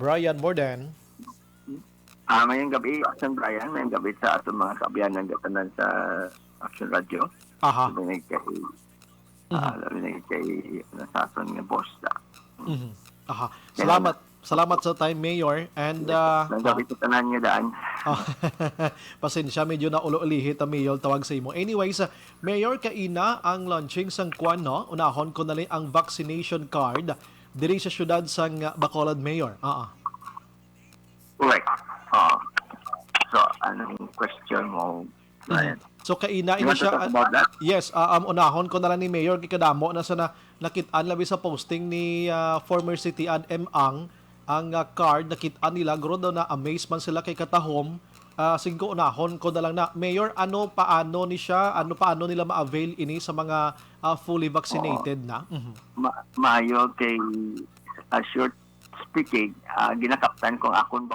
Brian Morden. Mayang gabi, Action Brian, mayang gabi sa atong mga kaabiyan ng gatanan sa Action Radio. Aha. Labi kay nasason nga boss da. Mhm. Aha. Kailangan Salamat sa time, Mayor. And mayang gabi sa tanan nga daan. pasensya, medyo na ulo-ulihit ang Mayor tawag sa imo. Anyways, Mayor, kaina ang launching sang kwan, no? Unahon ko na ang vaccination card diri sa syudad sang Bacolod, Mayor. Correct. So, ano yung question mo, Brian? So kaina You ini want to siya. talk about that? Yes, unahon ko na lang ni Mayor kikadamo na sa nakitaan labi sa posting ni former city ad Ang card nakitaan nila gro daw na amazed man sila kay katahom. Siguro unahon ko na lang na Mayor, paano nila ma-avail ini sa mga fully vaccinated na. Maayo kay short speaking, ginakaptan kong akon ba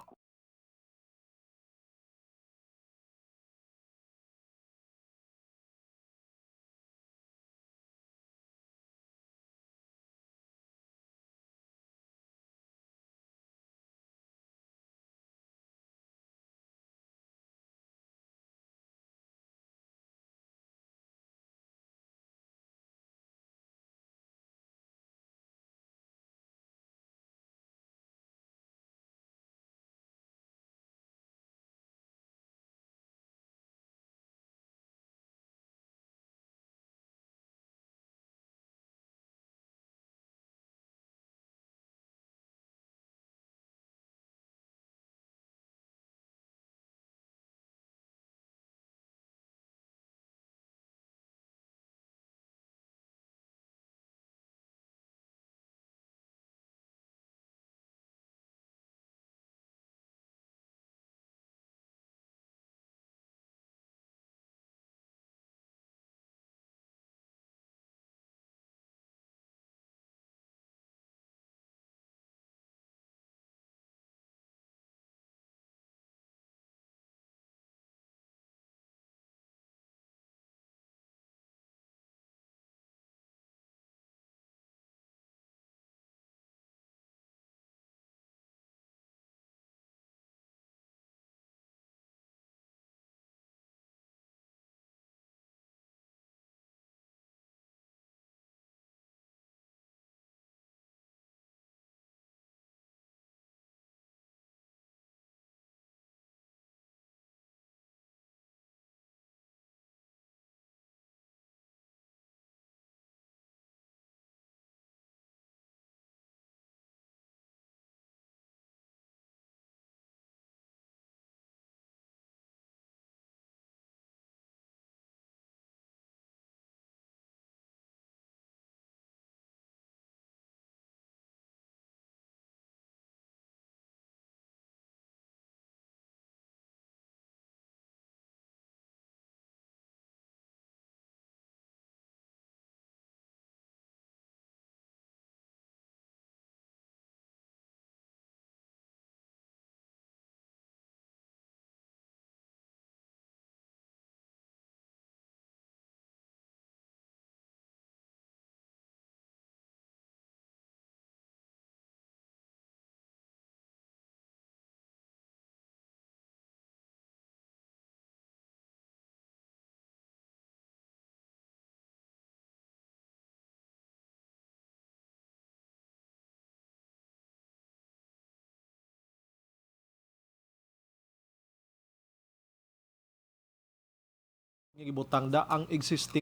Gibutang da ang existing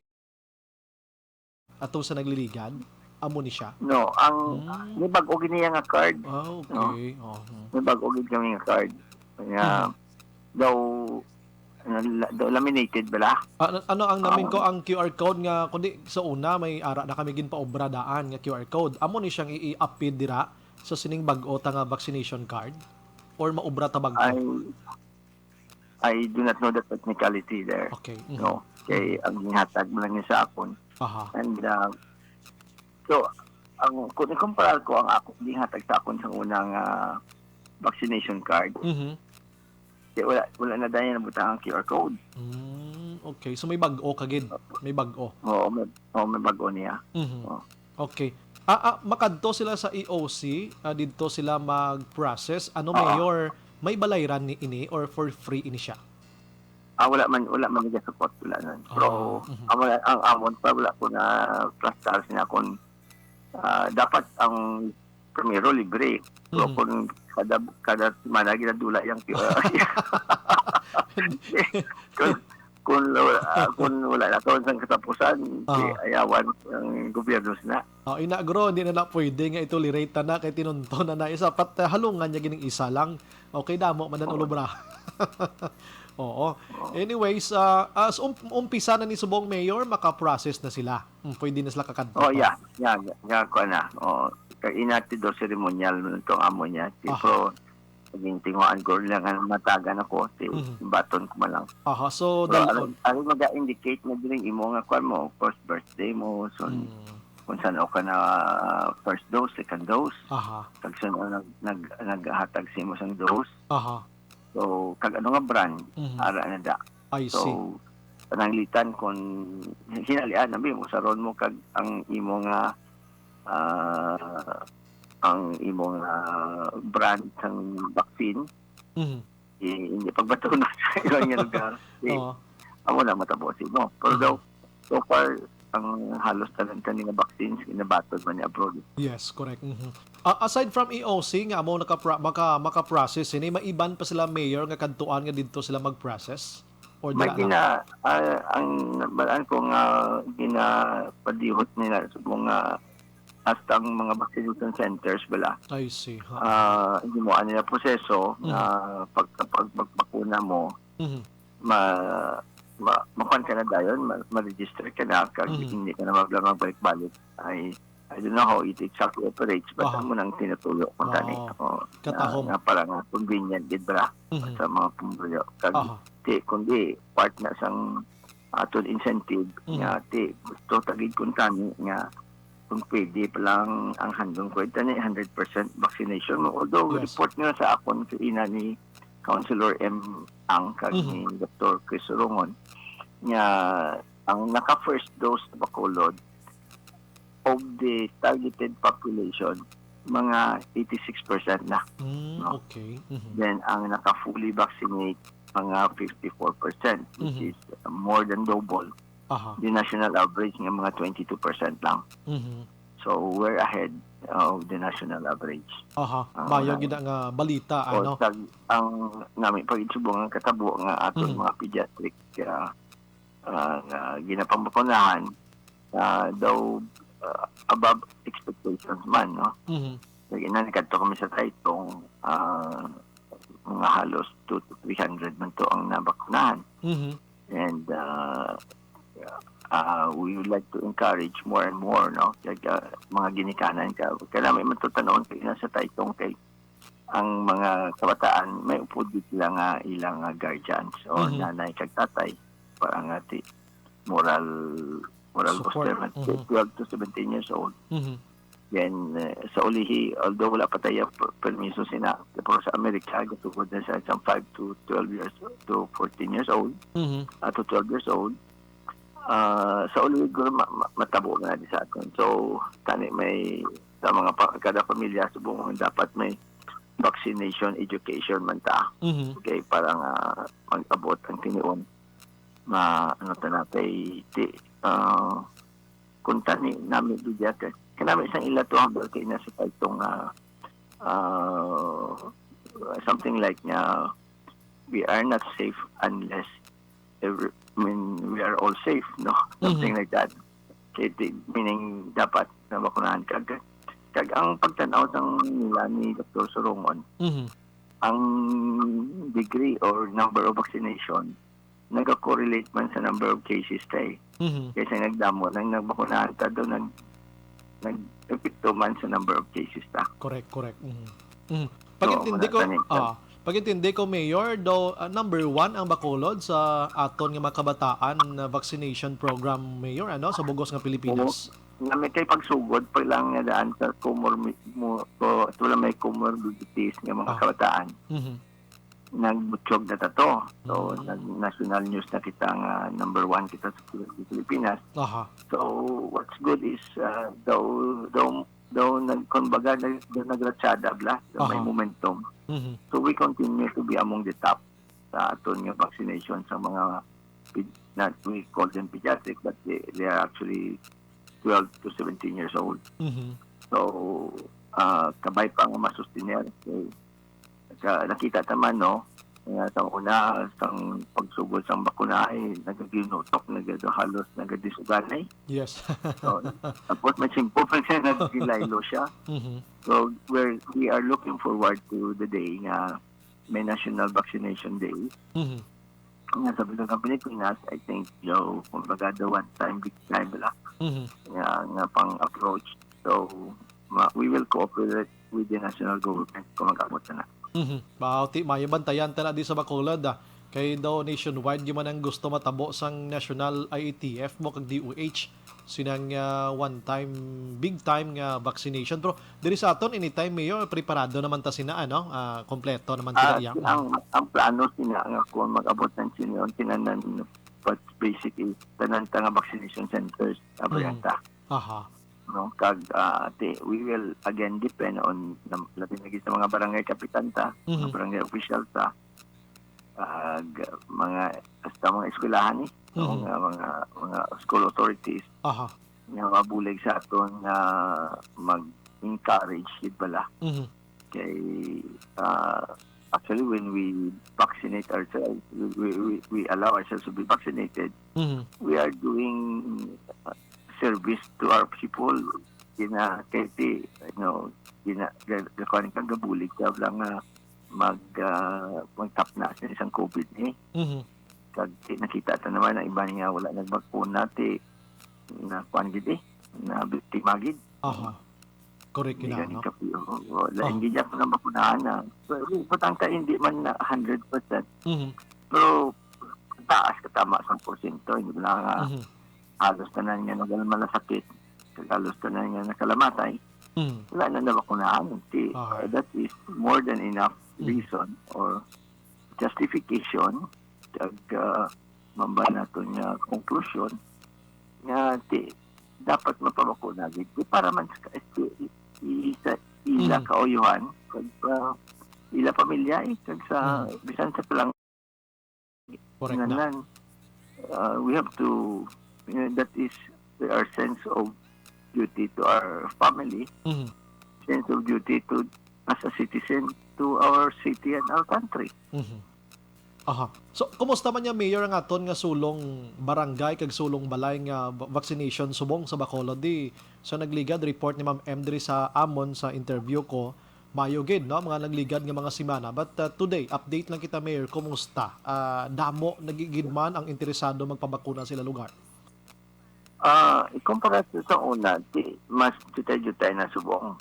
atong sa nagliligan amo ni siya. No, may bag-o gini nga card. Okay. May bag-o gid kami nga card. Kaya daw laminated bala. Ano ang namin ko ang QR code nga kundi sa una may ara na kami gin paobra daan nga QR code. Amo ni siyang i-upload dira sa sining bag-o ta nga vaccination card or maobra ta bag-o. I do not know the technicality there. Okay. No. Kay ang gihatag mo lang niya sa akon. Aha. And so kung i-compare ko ang ako gihatag sa akon sa unang vaccination card. Kaya wala na dahil nabutang ang QR code. Okay. So may bag-o kagid. May bag-o. Oo, may bag-o niya. Okay. Makadto sila sa EOC, didto sila mag-process. Ano, Oo. Mayor, may balayran ni ini or for free ini siya? Wala man nag-support wala nun. Pero ang amon pa wala ko na plastar siya kung dapat ang primero libre. Pero kung kada semana ginadula yang kung wala na to sa katapusan, ayawan ang gobyerno na. Inagro, hindi na pwede nga itolerate na kay tinunto na isa. Pat halungan niya gining isa lang. Okay, damo, manan ulubra. Oo. Anyways, as umpisa na ni subong mayor, maka-process na sila. Pwede na sila kakadto. Yeah, ko na. Kay inati do ceremonial nito amo niya. Pero paging tinguan ko lang ang matagan ako, baton ko malang. So dalon. Ano mag-indicate na din imo nga kwan mo, first birthday mo, so kung saan ka na first dose, second dose. Kag saan naghatag si mo sang dose. So, kag ano nga brand, ara na da. I see. So, pananglitan kung hinalian, nabi mo, saron mo kag ang imong brand ng vaccine, hindi pagbato na sa ilang lugar. Amo na matabosin mo. Pero daw, so far, ang halos talantan nga vaccines, inabatod man ni abroad. Yes, correct. Aside from EOC nga amo maka-process ini, maiban pa sila mayor nga kadtuan nga didto sila mag-process or may dala ang balaan ko nga ginapadihot nila sa mga hasta ang mga vaccination centers bala. I see. Hindi mo nila proseso na pagpakuna mo makuha ka na dayon, ma-register ka na, kag hindi ka na magbalik-balik. I don't know how it exactly operates, but mo nang tinutuyo kung tani. Katahom. Na parang convenient, dibra, sa mga pumulyo. Kag kundi, part na sang aton incentive, nga, gusto tagid kung tani, nga, kung pwede palang ang handong ko, ito 100% vaccination. Although, report nila sa akon, sa ina ni Councilor M. Ang, kag ni Dr. Chris Rongon, nga, ang naka-first dose na Bacolod, of the targeted population, mga 86% na. Okay. Then, ang naka-fully vaccinate, mga 54%, which is more than double. The national average nga mga 22% lang. So, we're ahead of the national average. Bayo gid nga balita, ano? Ang namin pag-itsubong ang katabo nga aton mga pediatric ginapambakunahan, daw above expectations man, no? Lagi na nagkadto kami sa Taytong, mga halos 200 to 300 man to ang nabakunahan. And we would like to encourage more and more, no? Kaya mga ginikanan ka. Kaya namin matutanong kayo na sa Taytong kay ang mga kabataan may upod sila nga ilang guardians o nanay kag tatay para nga moral Support. booster 12 to 17 years old. Then sa ulihi, although wala pa tayo permiso sina, pero sa Amerika gatugod na sa 5 to 12 years to 14 years old, to 12 years old. Sa ulihi matabo na di sa atin. So tani may sa mga kada pamilya subong dapat may vaccination education man ta. Okay, parang mag-abot ang tinion ano tanatay kung tani namin diyan kanami isang ilato ang kay na sa itong something like we are not safe unless we are all safe, no? Something like that. Meaning dapat na bakunahan kag ang pagtanaw nila ni Dr. Sorongon, ang degree or number of vaccination nag-correlate man sa number of cases tayo. Kasi nagdamo nang nagbakunahan ta doon nag-epekto man sa number of cases ta. Correct. Pag-intindi ko, Mayor, daw number 1 ang Bacolod sa aton nga mga kabataan na vaccination program, Mayor, ano, sa bugos nga Pilipinas. May kay pagsugod pa lang nga daan sa may comorbidities nga mga kabataan. Nagbutsyog na tato. So, national news na kita nga number 1 kita sa Pilipinas. So, what's good is daw daw kumbaga nagratsada bla, may momentum. So we continue to be among the top sa aton nga vaccination sa mga not we call them pediatric but they are actually 12 to 17 years old. So kabay pa nga masustiner. Nakita naman no sa una sang pagsugod sang bakuna ay nagaginutok halos nagadisuganay. Yes. So tapos may simple pa siya nagkilaylo siya. So we are looking forward to the day nga may National Vaccination Day. Nga sabi ng Pilipinas, I think, kumbaga the one-time, big time wala. Nga pang-approach. So, we will cooperate with the national government kung mag-abot na. Bauti, mayo bantayan tala di sa Bacolod kay daw nationwide yung man ang gusto matabo sang national IATF mo kag DOH sinang one time big time nga vaccination pero diri sa aton anytime mayor preparado naman ta sina kompleto naman sila yang ang plano sina nga kung mag-abot ng siniyon tinanan but basically tanan ta nga vaccination centers abayanta no kag we will again depend on labi lagi sa mga barangay kapitan ta mga barangay official ta mga eskwelahan mga school authorities nga mabulig sa aton nga mag-encourage gid bala kay actually when we vaccinate ourselves we allow ourselves to be vaccinated we are doing service to our people kay gakanin kang gabulig lang mag-tap na sa isang COVID ni. Kag nakita ta naman na iba nga wala nagbakuna na kuan gid na biktima gid. Correct na no. Lain gid ako na bakunahan na. So, importante hindi man na 100%. Pero taas katama sa porsyento hindi na halos tanan nga nagmalasakit. Halos tanan nga nakalamatay. Wala na nabakunahan. That is more than enough reason or justification kag mamba nato nga conclusion nga dapat mapabakuna gid para man sa ila kauyuhan kag ila pamilya kag sa bisan sa palang we have to that is our sense of duty to our family, sense of duty to as a citizen to our city and our country. So, kumusta man niya, Mayor, ang aton nga sulong barangay kag sulong balay nga vaccination subong sa Bacolod di so nagligad report ni Ma'am Emdri sa amon sa interview ko mayo gid no mga nagligad nga mga semana but today update lang kita, Mayor, kumusta damo nagigid man ang interesado magpabakuna sila lugar? Ikumpara sa una, mas jutay-jutay na subong.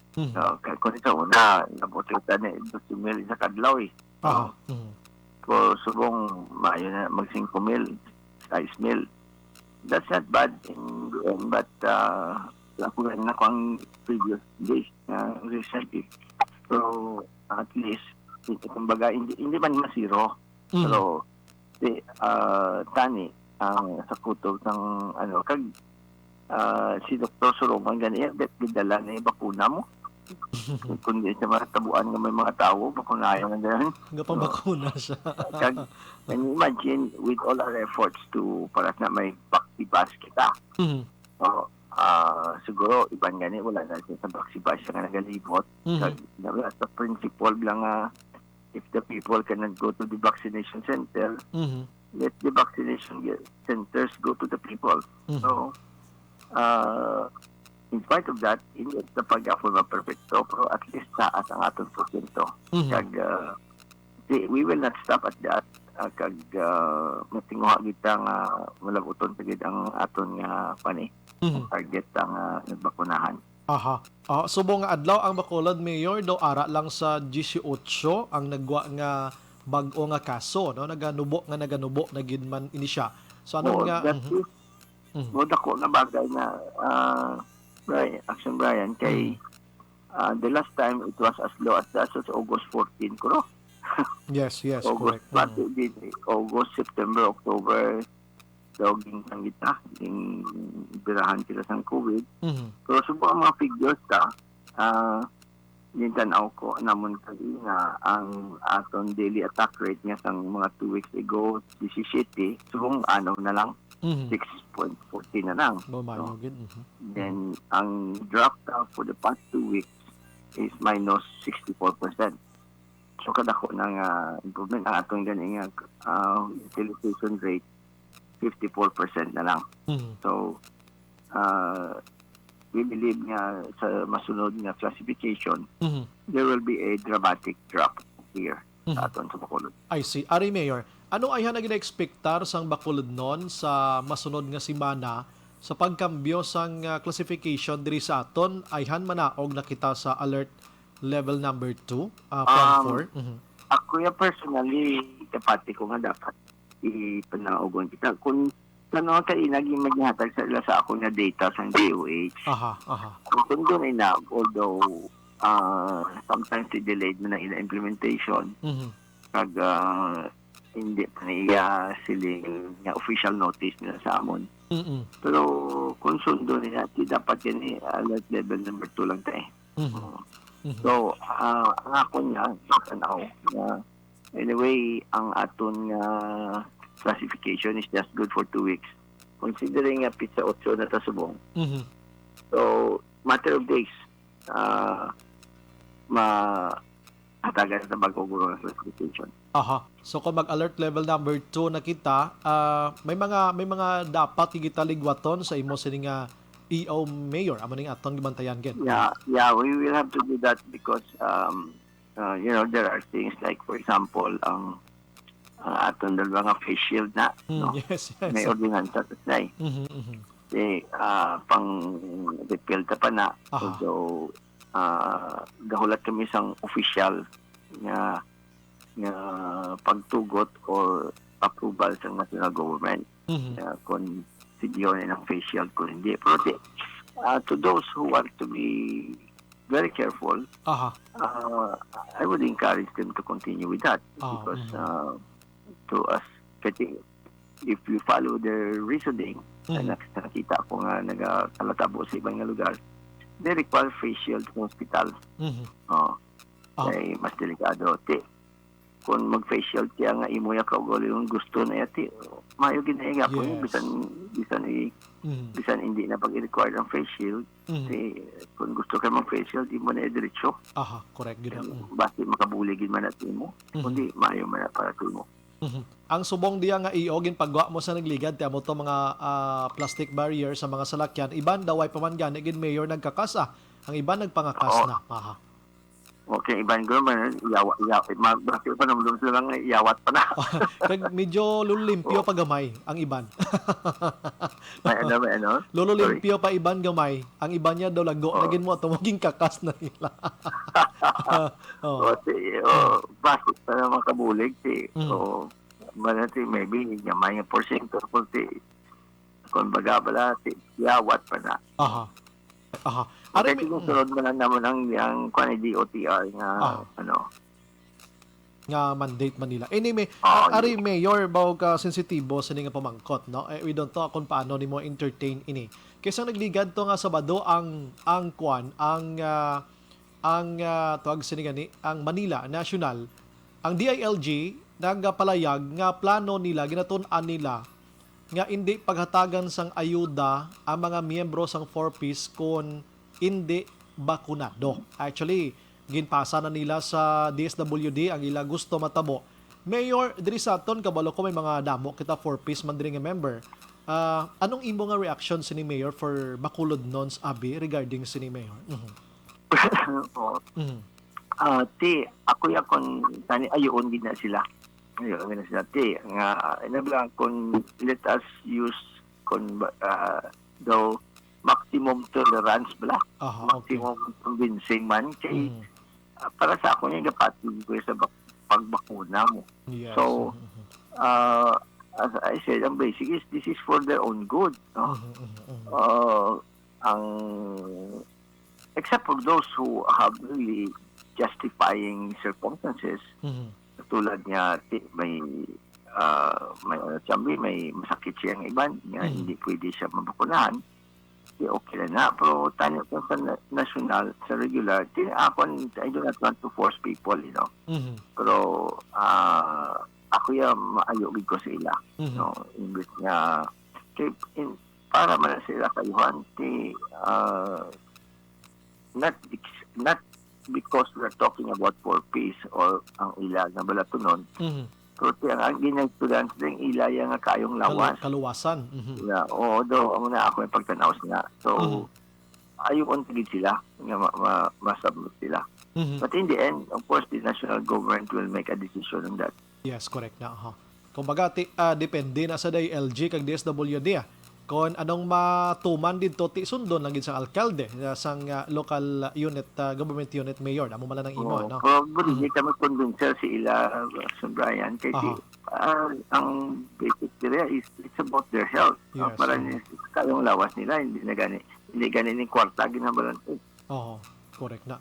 Kung sa una, nabututan na 12,000 sa kadlaw Kung subong, mayo na mag 5,000, 6,000. That's not bad but lakuhan na ko ang previous days recently. So, at least, kumbaga, hindi man masiro. Pero, tani, sa kutob ng kag si Dr. Suruman ganyan dala na yung bakuna mo kundi sa mga tabuan ng may mga tao bakunayan na dyan bakuna siya kag can you imagine with all our efforts to para na may baksibas kita so siguro iban gani wala na sa baksibas siya nga nagalibot kag sa principle lang if the people cannot go to the vaccination center let the vaccination centers go to the people. So, in spite of that, hindi na pag-ako perfecto, pero at least taas ang atong porsyento. Kag, we will not stop at that. Kag, matinguha kita nga malabuton sagid ang aton nga target ang nagbakunahan. Subong nga adlaw ang Bacolod, Mayor, daw ara lang sa 18 ang nagwa nga bag-o nga kaso no naganubo na gid man ini siya so ano nga dako na bagay na Brian kay the last time it was as low as August 14 ko no yes August, correct August, September, October doging sang kita ding birahan sila sang COVID pero subo ang mga figures nintanaw ko namon kali nga ang aton daily attack rate niya sang mga 2 weeks ago 17, so ano na lang 6.40 na lang. Bumayo So, gid. then ang drop down for the past 2 weeks is minus 64%. So kadako nang improvement ang atong gani nga utilization rate 54% na lang. So we believe nga sa masunod nga classification, there will be a dramatic drop here sa aton sa Bacolod. I see. Ari Mayor, ano ay na gina-expectar sang Bacolod non sa masunod nga semana sa pagkambyo sang classification diri sa aton ayhan manaog na kita sa alert level number 2 from 4? Ako ya personally kapati ko nga dapat ipanaogon kita kung ano ka inaging maghatag sa ila sa ako nga data sa DOH. Kung doon ay na, although sometimes delayed na ila implementation, kag hindi pa niya siling nga official notice nila sa amon. Pero kung sundo nila, dapat yan alert level number 2 lang tayo. So, ang ako niya, anyway, ang aton nga classification is just good for 2 weeks. Considering pizza 8 na tasubong. So, matter of days, mahatagan sa bagong classification. So kung mag-alert level number 2 na kita, may mga dapat kita ligwaton sa imo sini nga EO Mayor, amo ning atong gibantayan gen. Yeah, we will have to do that because there are things like, for example, ang aton dalawa nga face shield na, no? Yes. May ordinansa sa snay. Kasi pang repeal ta pa na. So, gahulat kami sang official nga pagtugot or approval sa national government. Kung sigyon ng face shield, kung hindi. Pero to those who want to be very careful, I would encourage them to continue with that because to us, if you follow their reasoning, nakita ko nga nagkalatabo sa ibang lugar, they require face shield sa hospital. Kaya mas delikado. Kung mag-face shield kaya nga imo ya kaugol yung gusto na yati, mayo ginaiga po bisan hindi na pag-require ng face shield. Kung gusto ka mag-face shield, di mo na diretso. Correct. Basta makabuligin man natin mo, kundi mayo man na para mo. Ang subong diya nga iogin pagwa mo sa nagligad tiamo to mga plastic barrier sa mga salakyan, iban daw ay paman gani gid Mayor nagkakasa, ang iban nagpangakas na. Okay, iban ko man yawat bakit pa naman sila lang yawat pa na. Kag medyo lululimpyo pa gamay ang iban. May ano? Lululimpyo pa iban gamay, ang iban niya daw lago nagin mo tumuging kakas na nila. Bakit pa naman kabulig manati maybe gamay nga porsyento kung baga bala yawat pa na. Ari sunod mo lang naman ang kung DOTR nga nga mandate Manila. Anyway, Ari Mayor bawo ka sensitibo sa nga pamangkot, no? We don't talk kung paano nimo entertain ini. Kaysa nagligad to nga Sabado ang tuwag sini gani ang Manila National, ang DILG nagapalayag nga plano nila ginatun-an nila nga hindi paghatagan sang ayuda ang mga miyembro sang 4-piece kung hindi bakunado. Actually, ginpasa na nila sa DSWD ang ila gusto matabo. Mayor, diri sa aton kabalo ko may mga damo kita 4-piece man diri nga member. Anong imo nga reaction sini Mayor for Bacolod Nons Abi regarding sini Mayor? Ako yakon tani ayon gid na sila. Ayon gid na sila nga inablang kung let us use though maximum tolerance bala. Maximum convincing man kay para sa ako niya gapati ko sa pagbakuna mo. So as I said, ang basic is this is for their own good, no? Except for those who have really justifying circumstances, tulad niya may may masakit siyang iban, niya hindi pwede siya mabakunahan. okay na na. Pero tanyo ko sa national, sa regular, I do not want to force people, Pero ako maayogid ko sa ila. No? Imbis nga, para man sila kayuhan, not because we're talking about for peace or ang ila na balatunon, pero ang ginagtudan sa yung ilaya nga kayong lawas. Kaluwasan. Oo, ang na ako yung pagtanaw sila. So, ayun tigid sila, nga masabot sila. But in the end, of course, the national government will make a decision on that. Yes, correct na. Kumbaga, depende na sa DILG kag DSWD. Kung anong matuman dito, sundon lang sa alkalde, sang local unit, government unit mayor. Amo man lang ng imo, no? Probably, hindi kami convincer si ila, Sir Brian, kasi ang basic nila is it's about their health. Yes. Para kayong lawas nila, hindi gani ni kwarta, ginabalan. Oo, correct na.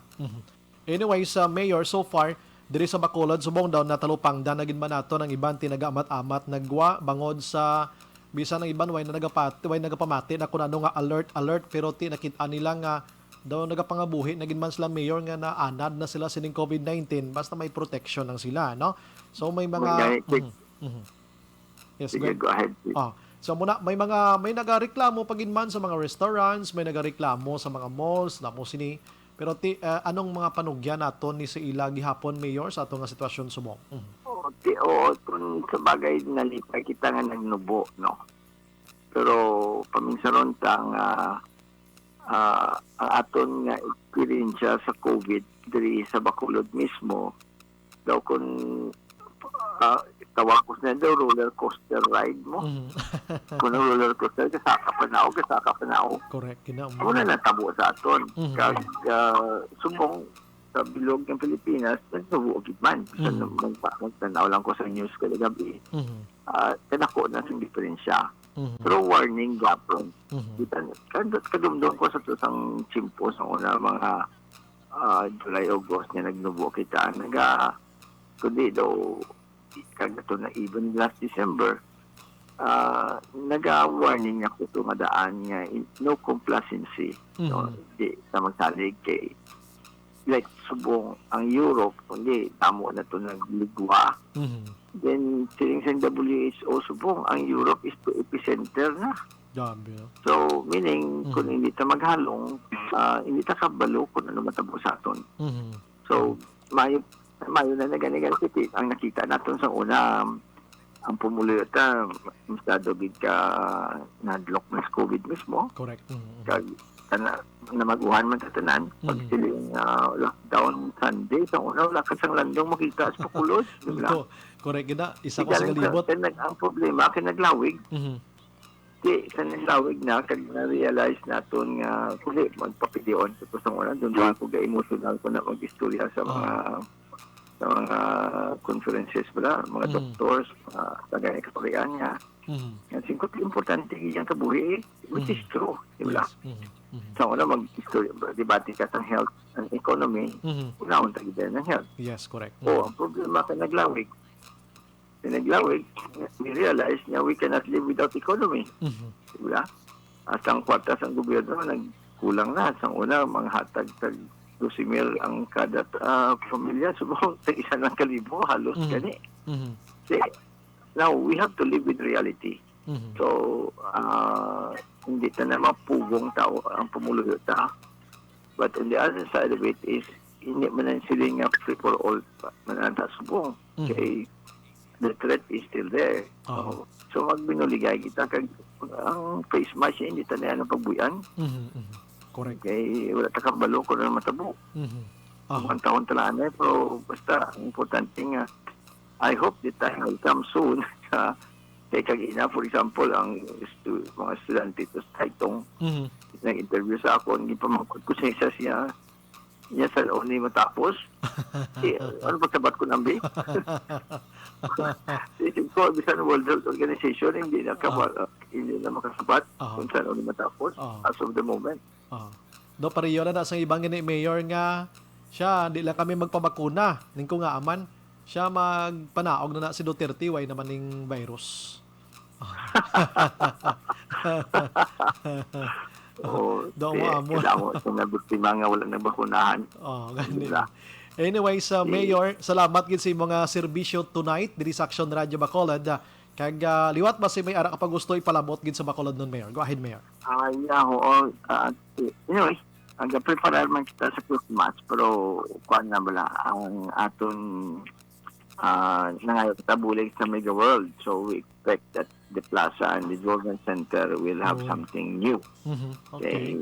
Anyway, sa mayor, so far, diri sa Bacolod, subong daw na talupang danagin man nato ng ibang tinagamat-amat nagwa bangod sa bisan ng iban way nagapamati na kuno nga alert pero nakita nila nga daw nagapangabuhi nagin man sila mayor nga naanad na sila sining COVID-19 basta may protection lang sila, no? So may mga Yes, go ahead. So may nagareklamo paginman sa mga restaurants, may nagareklamo sa mga malls, namo sini. Pero anong mga panugya naton ni sa ila gihapon mayor sa ato nga sitwasyon subong? Kung sa bagay nalipay kita nga nagnubo, no? Pero paminsaron ang aton nga experience sa COVID diri sa Bacolod mismo, daw kung tawakos na daw roller coaster ride mo. Kung roller coaster, kasaka pa na ako. Correct. Ako na natabo sa aton. Kag subong sa bilog ng Pilipinas, nagnubuog man. Magtanaw lang ko sa news kada gabi. Kanako na sa diferensya. Pero warning gapon. Kadumdum ko sa tusang chimpo sa una mga July, August na nagnubo kita. Kundi daw kagato na even last December, naga-warning ako ito madaan nga no complacency. No? Di sa magsalig kay like subong ang Europe, kundi tamo na ito nagligwa. Then siling sa WHO subong, ang Europe is to epicenter na. So meaning kung hindi ta maghalong, hindi ta kabalo kung ano matabo sa aton. So mayo na naganigan kasi ang nakita natin sa una ang pumuloy ata masyado big ka nadlock ng COVID mismo. Correct. Kag namaguhan man sa tanan pag siling lockdown Sunday sa una wala ka sang landong makita sa Bacolod. Correct gina isa ko sa galibot. Ang problema kay naglawig. Sa naglawig na kag na-realize naton nga kuli magpapidion sa kusang una doon ako ga emotional ko na mag-istorya sa mga conferences mga doctors, tagay kaparian niya. Kasi ko importante yung kabuhi, which is true, di ba? Sa una mag-debate ka sa health and economy, unahon tayo din ng health. Yes, correct. Ang problema ka naglawig, we realize na we cannot live without economy. Di ba? At ang kwartas ang gobyerno, nagkulang na. Sa una, mga hatag 12,000 ang kada pamilya. Subong, isa ng kalibo, halos gani. Now, we have to live with reality. So, hindi ta na mapugong tao ang pumuluyo ta. But on the other side of it is, hindi man sila nga free for all mananta subong. Okay, the threat is still there. So, magbinuligay kita. Ang face mask hindi ta na yan ang pagbuyan. Correct. Okay, wala ta kabalo ko na matabo. Ang taon talaan pero basta importante nga I hope the time will come soon. Kay kagina, for example, ang mga estudyante ito sa Taitong nag-interview sa ako, hindi pa makot ko sa isa siya sa laon ni matapos. Ano pagsabat ko nambi? Isip ko, bisan World Health Organization, hindi na makasabat kung saan laon ni matapos as of the moment. Do pareyo na sa ibang gani mayor nga siya di lang kami magpabakuna ning ko nga aman siya magpanaog na si Duterte way naman ning virus. O Daw mo amo. kadamo sa nabiktima nga wala nabakunahan. Ganun. Diba? Anyways, Mayor, salamat gid sa imong mga serbisyo tonight diri sa Action Radio Bacolod. Kag liwat ba si may ara ka pa gusto ipalabot gid sa Bacolod nun, Mayor? Go ahead, Mayor. Anyway, prepare man kita sa Christmas, pero kuan na bala ang aton nangayo kita bulig sa Mega World. So we expect that the plaza and the Jordan Center will have something new. Okay.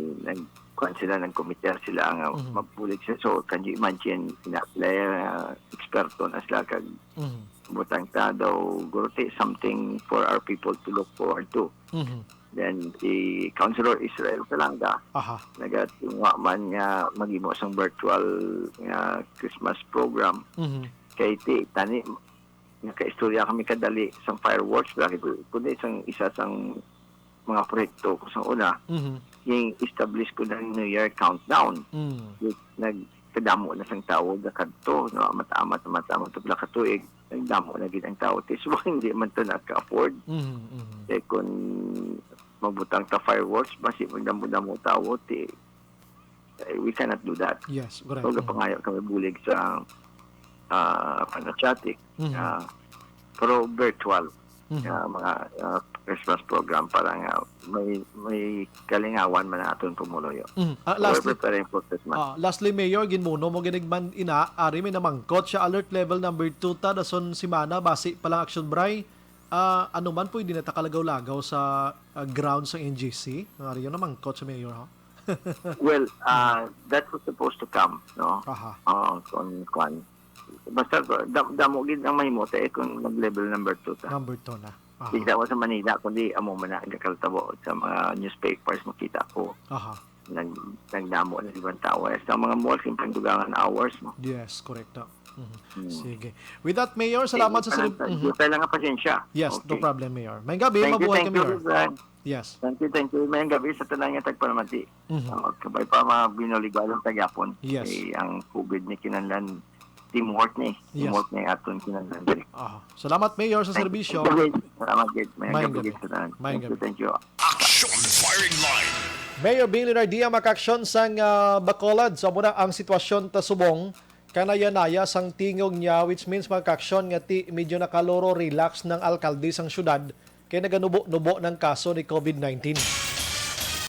Kuan sila ng committee sila nga magbulig siya. So can you imagine player eksperto na sila kag butang ta daw guruti something for our people to look forward to. Then the Councilor Israel Kalanga nagatunga man nga maghimo sang virtual nga Christmas program. Kay tani naka-istorya kami kadali sang fireworks kundi isang isa sang mga proyekto ko sa una yung establish ko ng New Year countdown. Nagkadamo na sang tao na kadto, no, matamat to pala katuig, nagdamo na gid ang tao. So hindi man to naka-afford. Kung magbutang ta fireworks, basi magdamo-damo tao, we cannot do that. Yes, correct. So pangayo kami bulig sa panachatik, pero virtual. Mga Christmas program para nga may kalingawan man aton pumuloyo. Lastly, Mayor, ginmuno mo ginigman ari may namangkot siya alert level number 2 ta dason simana basi palang action bray. Ano man pwede na takalagaw-lagaw sa ground sa NGC. Ari yun namangkot sa Mayor, ha? Well, that was supposed to come, no? Kung basta damo gid ang mahimo kung nag-level number 2 ta. Number 2 na. Hindi ako sa Manila kundi amo man na gakaltabo sa mga newspapers makita ko. Nagdamo na ibang tao sa mga malls yung pangdugangan hours mo. Yes, correct. Sige. With that, Mayor, salamat sa kailangan pasensya. Yes, no problem, Mayor. May gabi, mabuhay ka, Mayor. Yes. Thank you. May gabi sa tanan nga tagpanamati. Kabay pa mga binoligalong tagapon. Yes. Ang COVID ni kinahanglan teamwork ni. Teamwork ni aton kinahanglan. Salamat, Mayor, sa serbisyo. Salamat, Gid. May gabi sa tanan. Thank you. Action Firing Line. Mayor Bing Leonardia makaksyon sang Bacolod. So muna ang sitwasyon ta subong kanayanaya sang tingog niya, which means makaksyon nga medyo nakaloro relax ng alkalde sang syudad kay naganubo-nubo ng kaso ni COVID-19.